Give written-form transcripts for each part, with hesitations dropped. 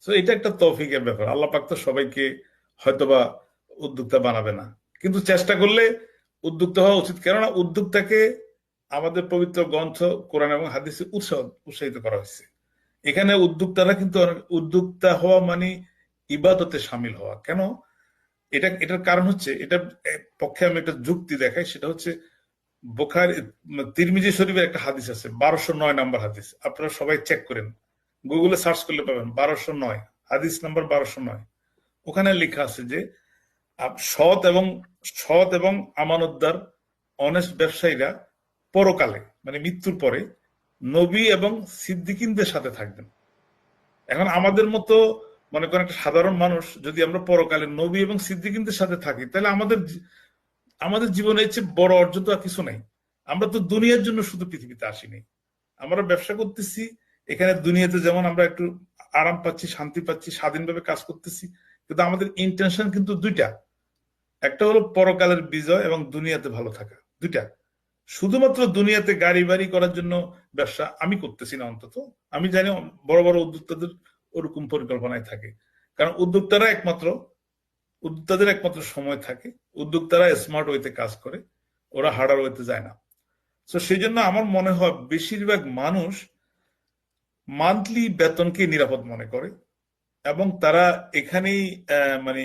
তো এটা একটা তৌফিকের ব্যাপার। আল্লাহ পাক তো সবাইকে হয়তোবা উদ্যোক্তা বানাবে না, কিন্তু চেষ্টা করলে উদ্যোক্তা হওয়া উচিত। কেননা উদ্যোক্তাকে আমাদের পবিত্র গ্রন্থ কোরআন এবং হাদিসে উৎসাহিত করা হয়েছে। এখানে উদ্যোক্তারা কিন্তু উদ্যোক্তা হওয়া মানে ইবাদতে সামিল হওয়া। কেন? এটার কারণ হচ্ছে, এটার পক্ষে আমি একটা যুক্তি দেখাই। সেটা হচ্ছে বুখারী তিরমিজি শরীফের একটা হাদিস আছে, 1209 নম্বর হাদিস। আপনারা সবাই চেক করেন, গুগলে সার্চ করলে পাবেন 1209, হাদিস নাম্বার 1209। ওখানে লেখা আছে যে সৎ এবং আমানতদার অনেস্ট ব্যবসায়ীরা পরকালে মানে মৃত্যুর পরে নবী এবং সিদ্দিকিনদের সাথে থাকবেন। এখন আমাদের মতো মনে করেন একটা সাধারণ মানুষ যদি আমরা পরকালে নবী এবং সিদ্দিকিনদের সাথে থাকি, তাহলে আমাদের জীবনে এর চেয়ে বড় অর্জন তো আর কিছু নাই। আমরা তো দুনিয়ার জন্য শুধু পৃথিবীতে আসিনি, আমরা ব্যবসা করতেছি। এখানে দুনিয়াতে যেমন আমরা একটু আরাম পাচ্ছি, শান্তি পাচ্ছি, স্বাধীনভাবে কাজ করতেছি, কিন্তু আমাদের ইন্টেনশন কিন্তু দুইটা। একটা হলো পরকালের বিজয় এবং দুনিয়াতে ভালো থাকা, দুইটা। শুধুমাত্র দুনিয়াতে গাড়ি বাড়ি করার জন্য ব্যবসা আমি করতেছি না। অন্তত আমি জানি বড় বড় উদ্যোক্তাদের ওরকম পরিকল্পনায় থাকে। কারণ উদ্যোক্তাদের একমাত্র সময় থাকে, উদ্যোক্তারা স্মার্ট ওয়েতে কাজ করে, ওরা হার্ডার ওয়েতে যায় না। তো সেই জন্য আমার মনে হয় বেশিরভাগ মানুষ মান্থলি বেতনকে নিরাপদ মনে করে, এবং তারা এখানেই মানে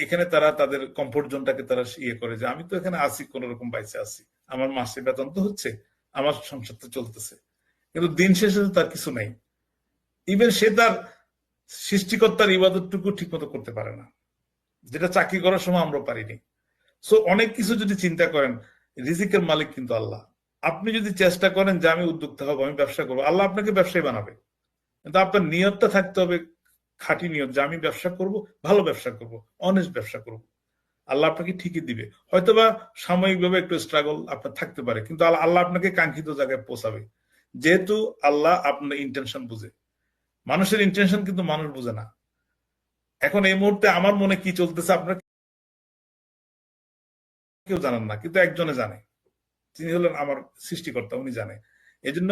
এখানে তারা তাদের কমফোর্ট জোনটাকে তারা ইয়ে করে, যে আমি তো এখানে আছি, কোন রকম বাইসে আছি, আমার মাসে বেতন তো হচ্ছে, আমার সংসার তো চলতেছে। কিন্তু দিন শেষে তো তার কিছু নেই। ইভেন সে তার সৃষ্টিকর্তার ইবাদতটুকু ঠিক মতো করতে পারে না, যেটা চাকরি করার সময় আমরা পারিনি। সো অনেক কিছু যদি চিন্তা করেন, রিজিকের মালিক কিন্তু আল্লাহ। আপনি যদি চেষ্টা করেন যে আমি উদ্যোক্তা হবো, আমি ব্যবসা করবো, আল্লাহ আপনাকে ব্যবসায়ী বানাবে। কিন্তু আপনার নিয়তটা থাকতে হবে খাঁটি নিয়ত, যে আমি ব্যবসা করব, ভালো ব্যবসা করব, অনেস্ট ব্যবসা করব। আল্লাহ আপনাকে ঠিকই দিবে। হয়তোবা সাময়িকভাবে একটু স্ট্রাগল আপনার থাকতে পারে, কিন্তু আল্লাহ আপনাকে কাঙ্ক্ষিত জায়গায় পৌঁছাবে। যেহেতু আল্লাহ আপনার ইন্টেনশন বুঝে, মানুষের ইন্টেনশন কিন্তু মানুষ বুঝে না। এখন এই মুহূর্তে আমার মনে কি চলতেছে আপনার কেউ জানেন না, কিন্তু একজনে জানে, তিনি হলেন আমার সৃষ্টিকর্তা, উনি জানে। এই জন্য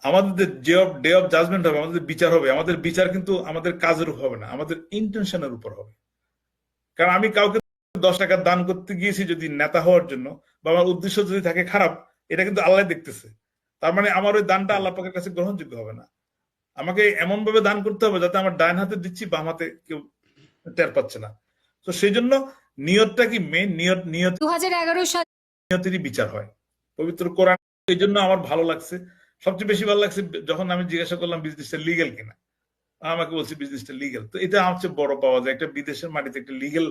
আমাদের যে ডে অফ জাজমেন্ট হবে, আমাদের বিচার হবে, আমাদের বিচার কিন্তু আমাদের কাজের উপর হবে না, আমাদের ইন্টেনশনের উপর হবে। কারণ আমি কাউকে 10 টাকা দান করতে গিয়েছি যদি নেতা হওয়ার জন্য, বা আমার উদ্দেশ্য যদি থাকে খারাপ, এটা কিন্তু আল্লাহ দেখতেছে। তার মানে আমার ওই দানটা আল্লাহ পাকের কাছে গ্রহণযোগ্য হবে না। আমাকে এমন ভাবে দান করতে হবে যাতে আমার ডান হাতে দিচ্ছি, বাম হাতে কেউ টের পাচ্ছে না। তো সেই জন্য নিয়তটা কি মেন, নিয়তেরই বিচার হয় পবিত্র কোরআন। এই জন্য আমার ভালো লাগছে, সবচেয়ে বেশি ভালো লাগছে যখন আমি জিজ্ঞাসা করলাম বিজনেসটা লিগেল কিনা। আমাকে বলছে বিজনেসটা লিগেল। তো এটা আমার চেয়ে বড় পাওয়া যায়, একটা বিদেশের মাটিতে একটা লিগেল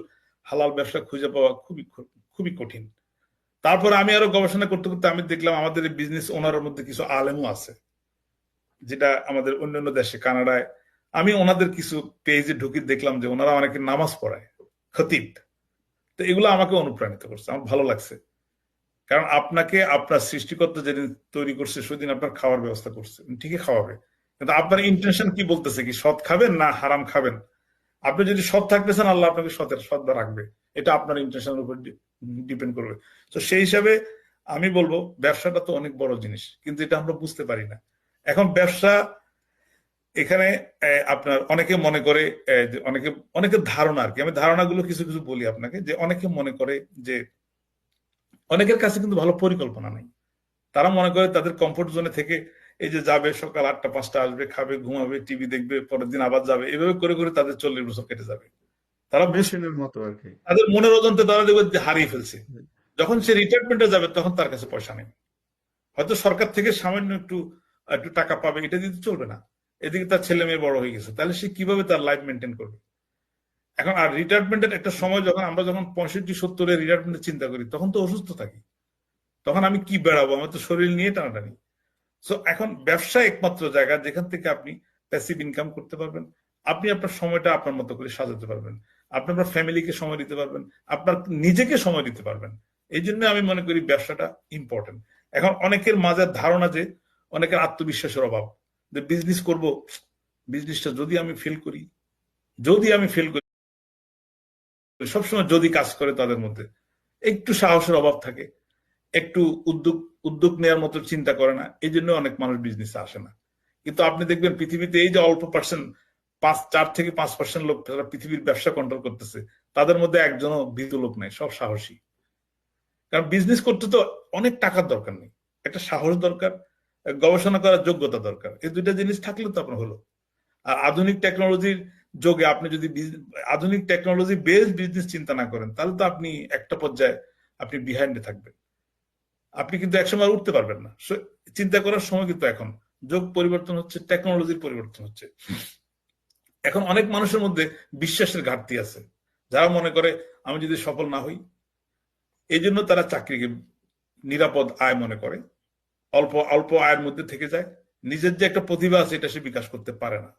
হালাল ব্যবসা খুঁজে পাওয়া খুবই খুবই কঠিন। তারপর আমি আরো গবেষণা করতে করতে আমি দেখলাম আমাদের বিজনেস ওনারের মধ্যে কিছু আলেমও আছে, যেটা আমাদের অন্যান্য দেশে, কানাডায় আমি ওনাদের কিছু পেজে ঢুকি, দেখলাম যে ওনারা অনেকে নামাজ পড়ায়, খতিব। তো এগুলো আমাকে অনুপ্রাণিত করছে, আমার ভালো লাগছে। কারণ আপনাকে আপনার সৃষ্টিকর্তা যেদিন তৈরি করছে সেদিন আপনার খাওয়ার ব্যবস্থা করছে, ঠিকই খাওয়াবে, কিন্তু আপনার ইন্টেনশন কি বলতেছে, কি সৎ খাবেন না হারাম খাবেন? আপনি যদি সৎ থাকতেছেন, আল্লাহ আপনাকে সৎ রাখবে, এটা আপনার ইন্টেনশনের উপর ডিপেন্ড করবে। তো সেই হিসাবে আমি বলবো ব্যবসাটা তো অনেক বড় জিনিস, কিন্তু এটা আমরা বুঝতে পারি না। এখন ব্যবসা এখানে আপনার অনেকে মনে করে, অনেকের ধারণা আর কি, আমি ধারণাগুলো কিছু কিছু বলি আপনাকে। যে অনেকে মনে করে যে অনেকের কাছে কিন্তু ভালো পরিকল্পনা নেই। তারা মনে করে তাদের কমফোর্ট জোনে থেকে এই যে যাবে, সকাল 8টা 5টা আসবে, খাবে, ঘুমাবে, টিভি দেখবে, পরের দিন আবার যাবে, এভাবে করে করে তাদের 40 বছর কেটে যাবে। তারা মেশিনের মতো আর কি। তাদের মনের অজান্তে তারা দেখবে যে হারিয়ে ফেলছে। যখন সে রিটায়ারমেন্টে যাবে তখন তার কাছে পয়সা নেই। হয়তো সরকার থেকে সামান্য একটু একটু টাকা পাবে, এটা দিতে চলবে না। এদিকে তার ছেলে মেয়ে বড় হয়ে গেছে, তাহলে সে কিভাবে তার লাইফ মেনটেন করবে? এখন আর রিটায়ারমেন্টের একটা সময়, আমরা যখন 65-70-এ রিটায়ারমেন্টের চিন্তা করি, তখন তো অসুস্থ থাকি, তখন আমি কি বেড়াবো, আমার তো শরীর নিয়ে টানাটানি। সো এখন ব্যবসা একমাত্র জায়গা যেখান থেকে আপনি প্যাসিভ ইনকাম করতে পারবেন, আপনি আপনার সময়টা আপনার মতো করে সাজাতে পারবেন, আপনি আপনার ফ্যামিলিকে সময় দিতে পারবেন, আপনার নিজেকে সময় দিতে পারবেন। এই জন্য আমি মনে করি ব্যবসাটা ইম্পর্টেন্ট। এখন অনেকের মাঝে ধারণা যে অনেকের আত্মবিশ্বাসের অভাব, যে বিজনেস করব, বিজনেসটা যদি আমি ফেল করি, সবসময় যদি কাজ করে, তাদের মধ্যে একটু সাহসের অভাব থাকে, একটু উদ্যোগ নেওয়ার মতো চিন্তা করে না। এই জন্য অনেক মানুষ বিজনেসে আসে না। কিন্তু আপনি দেখবেন পৃথিবীতে এই যে অল্প পার্সেন্ট 4 থেকে 5% লোক যারা পৃথিবীর ব্যবসা কন্ট্রোল করতেছে, তাদের মধ্যে একজনও ভীতু লোক নাই, সব সাহসী। কারণ বিজনেস করতে তো অনেক টাকার দরকার নেই, একটা সাহস দরকার, গবেষণা করার যোগ্যতা দরকার। এই দুইটা জিনিস থাকলে তো আপনার হলো। আর আধুনিক টেকনোলজির যোগে আপনি যদি আধুনিক টেকনোলজি বেসড বিজনেস চিন্তা না করেন, তাহলে তো আপনি একটা পর্যায়ে আপনি বিহাইন্ডে থাকবেন, আপনি কিন্তু একসময় উঠতে পারবেন না। চিন্তা করার সময় কিন্তু এখন যোগ পরিবর্তন হচ্ছে, টেকনোলজির পরিবর্তন হচ্ছে। এখন অনেক মানুষের মধ্যে বিশ্বাসের ঘাটতি আছে, যারা মনে করে আমি যদি সফল না হই, এই জন্য তারা চাকরিকে নিরাপদ আয় মনে করে, অল্প অল্প আয়ের মধ্যে থেকে যায়, নিজের যে একটা প্রতিভা আছে এটা সে বিকাশ করতে পারে না।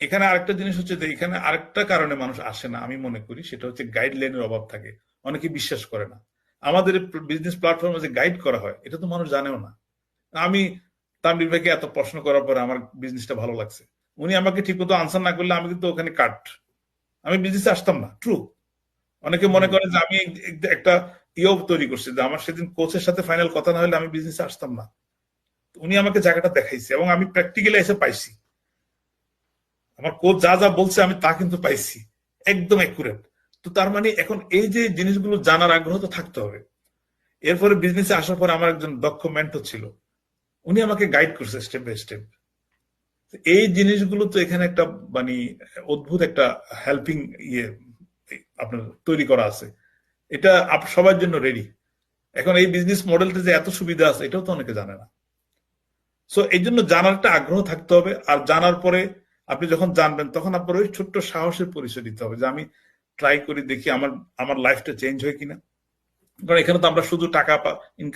এখানে আরেকটা জিনিস হচ্ছে যে এখানে আরেকটা কারণে মানুষ আসে না আমি মনে করি, সেটা হচ্ছে গাইডলাইনের অভাব থাকে, অনেকে বিশ্বাস করে না। আমাদের বিজনেস প্ল্যাটফর্মে যে গাইড করা হয় এটা তো মানুষ জানেও না। আমি তানভীর ভাইকে এত প্রশ্ন করার পরে আমার বিজনেসটা ভালো লাগছে, উনি আমাকে ঠিক মতো আনসার না করলে আমি কিন্তু ওখানে কাট, আমি বিজনেসে আসতাম না। ট্রু। অনেকে মনে করে যে আমি একটা ইয়ে তৈরি করছি, যে আমার সেদিন কোচের সাথে ফাইনাল কথা না হলে আমি বিজনেসে আসতাম না। উনি আমাকে জায়গাটা দেখাইছে এবং আমি প্র্যাকটিক্যালি এসে পাইছি, আমার কোচ যা যা বলছে আমি তা কিন্তু পাইছি, একদম অ্যাকুরেট। তো তার মানে এখন এই যে জিনিসগুলো জানার আগ্রহ তো থাকতে হবে। এরপরে বিজনেসে আসার পর আমার একজন দক্ষ মেন্টর ছিল, উনি আমাকে গাইড করছে স্টেপ বাই স্টেপ। এই জিনিসগুলো তো এখানে একটা মানে অদ্ভুত একটা হেল্পিং ইয়ে আপনার তৈরি করা আছে, এটা সবার জন্য রেডি। এখন এই বিজনেস মডেলটা যে এত সুবিধা আছে এটাও তো অনেকে জানে না। সো এই জন্য জানার একটা আগ্রহ থাকতে হবে, আর জানার পরে আপনি যখন জানবেন তখন আপনার ওই ছোট্ট সাহসের পরিচয় দিতে হবে, যে আমি ট্রাই করি দেখি আমার আমার লাইফটা চেঞ্জ হয় কিনা। কারণ এখানে তো আমরা শুধু টাকা ইনকাম